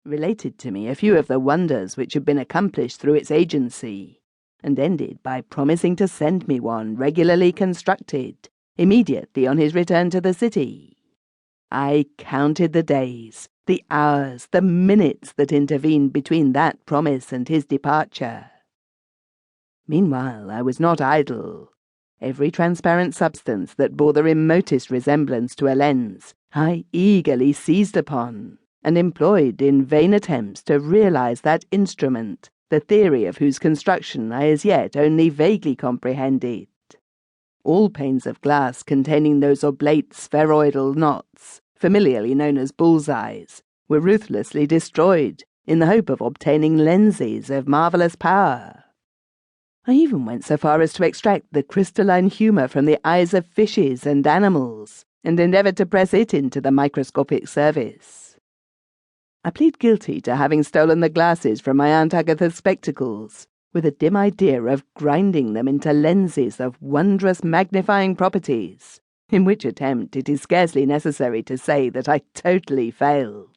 related to me a few of the wonders which had been accomplished through its agency, and ended by promising to send me one regularly constructed immediately on his return to the city. I counted the days, the hours, the minutes that intervened between that promise and his departure. Meanwhile, I was not idle. Every transparent substance that bore the remotest resemblance to a lens I eagerly seized upon, and employed in vain attempts to realize that instrument, the theory of whose construction I as yet only vaguely comprehended. All panes of glass containing those oblate spheroidal knots, familiarly known as bullseyes, were ruthlessly destroyed in the hope of obtaining lenses of marvelous power. I even went so far as to extract the crystalline humor from the eyes of fishes and animals, and endeavored to press it into the microscopic service. I plead guilty to having stolen the glasses from my Aunt Agatha's spectacles, with a dim idea of grinding them into lenses of wondrous magnifying properties, in which attempt it is scarcely necessary to say that I totally failed.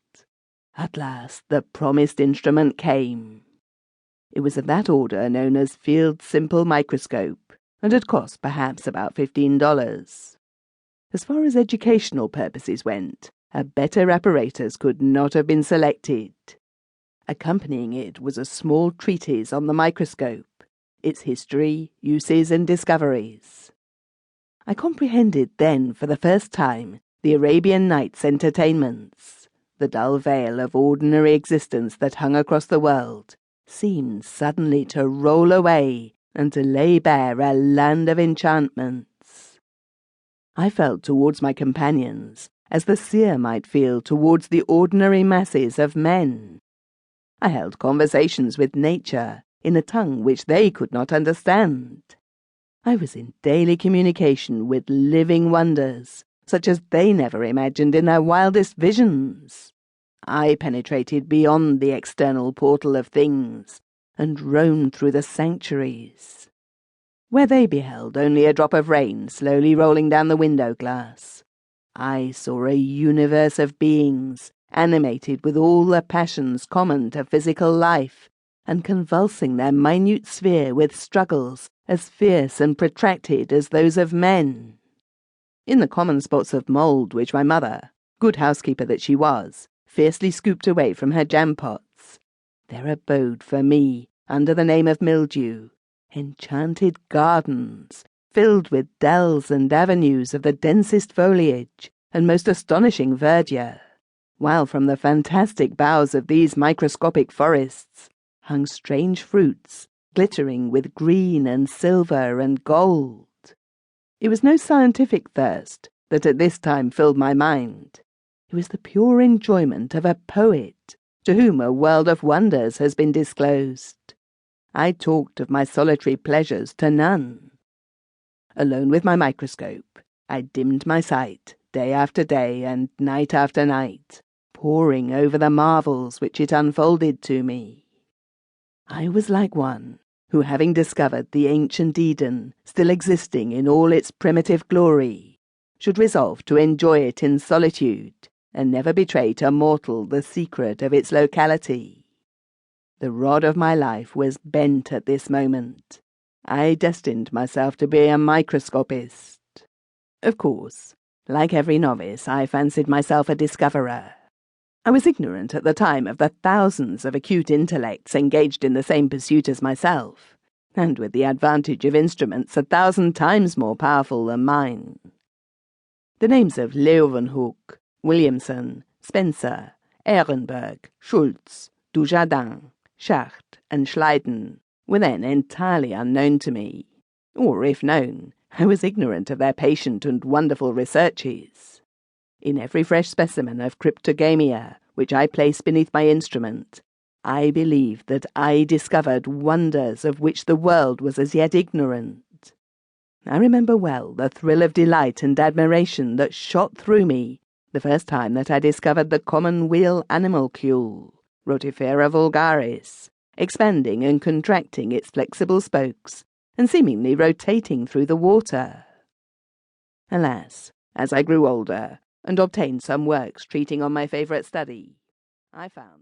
At last the promised instrument came. It was of that order known as Field Simple Microscope, and had cost perhaps about $15. As far as educational purposes went, a better apparatus could not have been selected. Accompanying it was a small treatise on the microscope, its history, uses, and discoveries. I comprehended then for the first time the Arabian Nights' entertainments. The dull veil of ordinary existence that hung across the world seemed suddenly to roll away and to lay bare a land of enchantments. I felt towards my companions as the seer might feel towards the ordinary masses of men. I held conversations with nature in a tongue which they could not understand. I was in daily communication with living wonders, such as they never imagined in their wildest visions. I penetrated beyond the external portal of things, and roamed through the sanctuaries, where they beheld only a drop of rain slowly rolling down the window glass. I saw a universe of beings, animated with all the passions common to physical life, and convulsing their minute sphere with struggles as fierce and protracted as those of men. In the common spots of mould which my mother, good housekeeper that she was, fiercely scooped away from her jam-pots, there abode for me, under the name of mildew, enchanted gardens, filled with dells and avenues of the densest foliage and most astonishing verdure, while from the fantastic boughs of these microscopic forests hung strange fruits, glittering with green and silver and gold. It was no scientific thirst that at this time filled my mind. It was the pure enjoyment of a poet, to whom a world of wonders has been disclosed. I talked of my solitary pleasures to none. Alone with my microscope, I dimmed my sight, day after day and night after night, poring over the marvels which it unfolded to me. I was like one who, having discovered the ancient Eden still existing in all its primitive glory, should resolve to enjoy it in solitude, and never betray to mortal the secret of its locality. The rod of my life was bent at this moment. I destined myself to be a microscopist. Of course, like every novice, I fancied myself a discoverer. I was ignorant at the time of the thousands of acute intellects engaged in the same pursuit as myself, and with the advantage of instruments 1,000 times more powerful than mine. The names of Leeuwenhoek, Williamson, Spencer, Ehrenberg, Schultz, Dujardin, Schacht, and Schleiden were then entirely unknown to me, or, if known, I was ignorant of their patient and wonderful researches. In every fresh specimen of cryptogamia which I placed beneath my instrument, I believed that I discovered wonders of which the world was as yet ignorant. I remember well the thrill of delight and admiration that shot through me the first time that I discovered the common wheel animalcule, Rotifera vulgaris, expanding and contracting its flexible spokes, and seemingly rotating through the water. Alas, as I grew older, and obtained some works treating on my favourite study, I found that